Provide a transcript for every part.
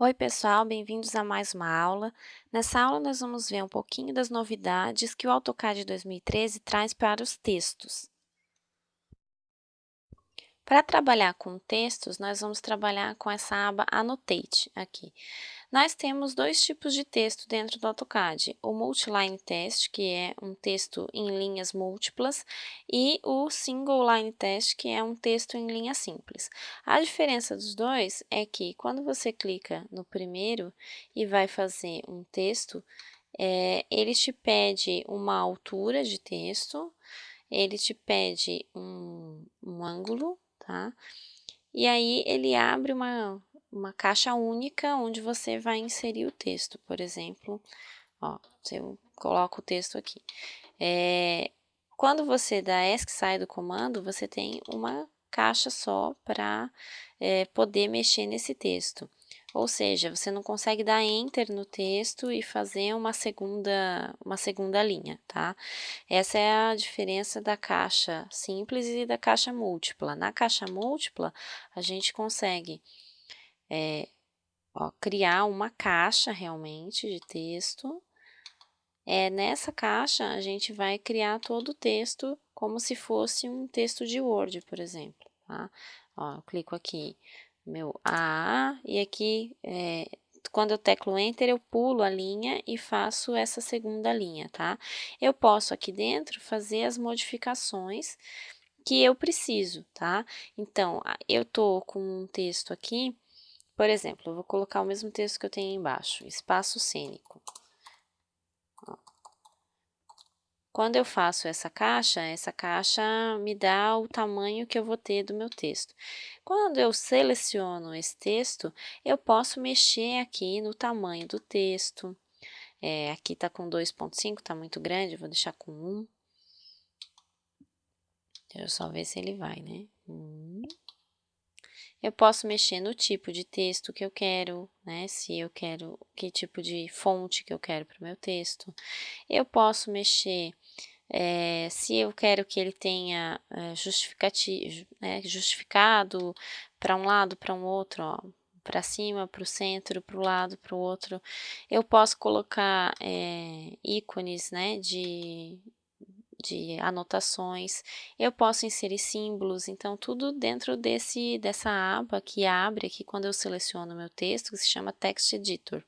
Oi, pessoal, bem-vindos a mais uma aula. Nessa aula, nós vamos ver um pouquinho das novidades que o AutoCAD 2013 traz para os textos. Para trabalhar com textos, nós vamos trabalhar com essa aba Annotate aqui. Nós temos dois tipos de texto dentro do AutoCAD, o Multiline Test, que é um texto em linhas múltiplas, e o Single Line Test, que é um texto em linha simples. A diferença dos dois é que quando você clica no primeiro e vai fazer um texto, ele te pede uma altura de texto, ele te pede um ângulo, tá? E aí ele abre uma caixa única onde você vai inserir o texto, por exemplo, ó, se eu coloco o texto aqui. Quando você dá ESC sai do comando, você tem uma caixa só para poder mexer nesse texto. Ou seja, você não consegue dar Enter no texto e fazer uma segunda linha, tá? Essa é a diferença da caixa simples e da caixa múltipla. Na caixa múltipla, a gente consegue criar uma caixa realmente de texto. Nessa caixa, a gente vai criar todo o texto como se fosse um texto de Word, por exemplo, tá? Ó, eu clico aqui, meu A, e aqui, quando eu teclo Enter, eu pulo a linha e faço essa segunda linha, tá? Eu posso aqui dentro fazer as modificações que eu preciso, tá? Então, eu tô com um texto aqui, por exemplo, eu vou colocar o mesmo texto que eu tenho embaixo, espaço cênico. Quando eu faço essa caixa me dá o tamanho que eu vou ter do meu texto. Quando eu seleciono esse texto, eu posso mexer aqui no tamanho do texto. Aqui está com 2,5, está muito grande, eu vou deixar com 1. Deixa eu só ver se ele vai, né? Eu posso mexer no tipo de texto que eu quero, né? Se eu quero, que tipo de fonte que eu quero para o meu texto. Eu posso mexer se eu quero que ele tenha justificado para um lado, para um outro, para cima, para o centro, para o lado, para o outro. Eu posso colocar ícones, né, de anotações, eu posso inserir símbolos, então tudo dentro dessa aba que abre aqui quando eu seleciono o meu texto, que se chama Text Editor.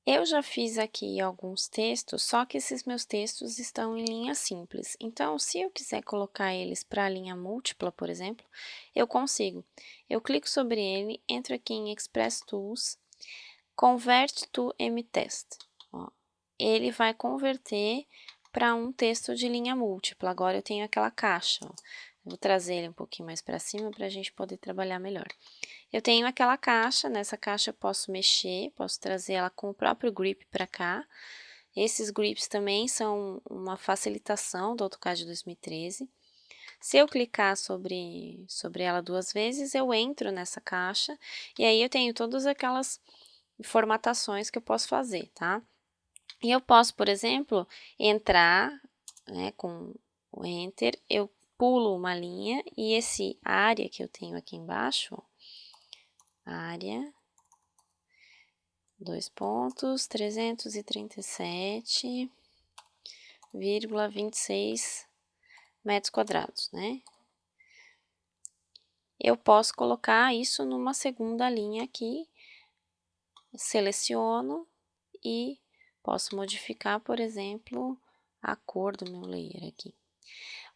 Eu já fiz aqui alguns textos, só que esses meus textos estão em linha simples. Então, se eu quiser colocar eles para a linha múltipla, por exemplo, eu consigo. Eu clico sobre ele, entro aqui em Express Tools, Convert to MText. Ó, ele vai converter para um texto de linha múltipla. Agora eu tenho aquela caixa. Ó. Vou trazer ele um pouquinho mais para cima para a gente poder trabalhar melhor. Eu tenho aquela caixa, nessa caixa eu posso mexer, posso trazer ela com o próprio grip para cá. Esses grips também são uma facilitação do AutoCAD 2013. Se eu clicar sobre ela duas vezes, eu entro nessa caixa e aí eu tenho todas aquelas formatações que eu posso fazer, tá? E eu posso, por exemplo, entrar, né, com o Enter, eu pulo uma linha e esse área que eu tenho aqui embaixo, ó, área, 337,26 metros quadrados, né? Eu posso colocar isso numa segunda linha aqui, seleciono e posso modificar, por exemplo, a cor do meu layer aqui.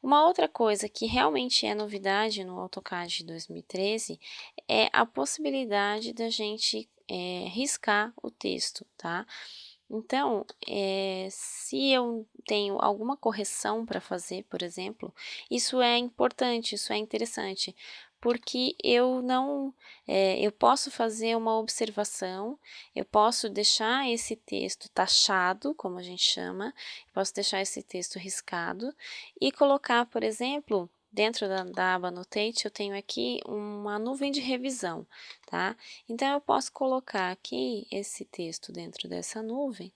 Uma outra coisa que realmente é novidade no AutoCAD 2013 é a possibilidade da gente riscar o texto, tá? Então, se eu tenho alguma correção para fazer, por exemplo, isso é importante, isso é interessante, porque eu posso fazer uma observação, eu posso deixar esse texto taxado, como a gente chama, posso deixar esse texto riscado e colocar, por exemplo, dentro da aba Annotate, eu tenho aqui uma nuvem de revisão, tá? Então, eu posso colocar aqui esse texto dentro dessa nuvem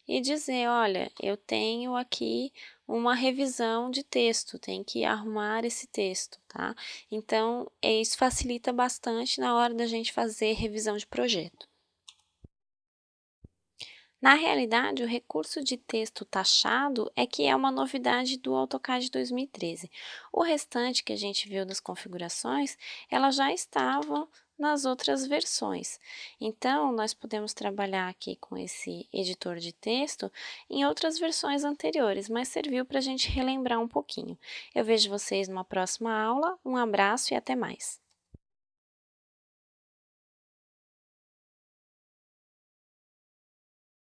e dizer, olha, eu tenho aqui uma revisão de texto, tem que arrumar esse texto, tá? Então, isso facilita bastante na hora da gente fazer revisão de projeto. Na realidade, o recurso de texto taxado é que é uma novidade do AutoCAD 2013. O restante que a gente viu das configurações, elas já estavam nas outras versões. Então, nós podemos trabalhar aqui com esse editor de texto em outras versões anteriores, mas serviu para a gente relembrar um pouquinho. Eu vejo vocês numa próxima aula, um abraço e até mais!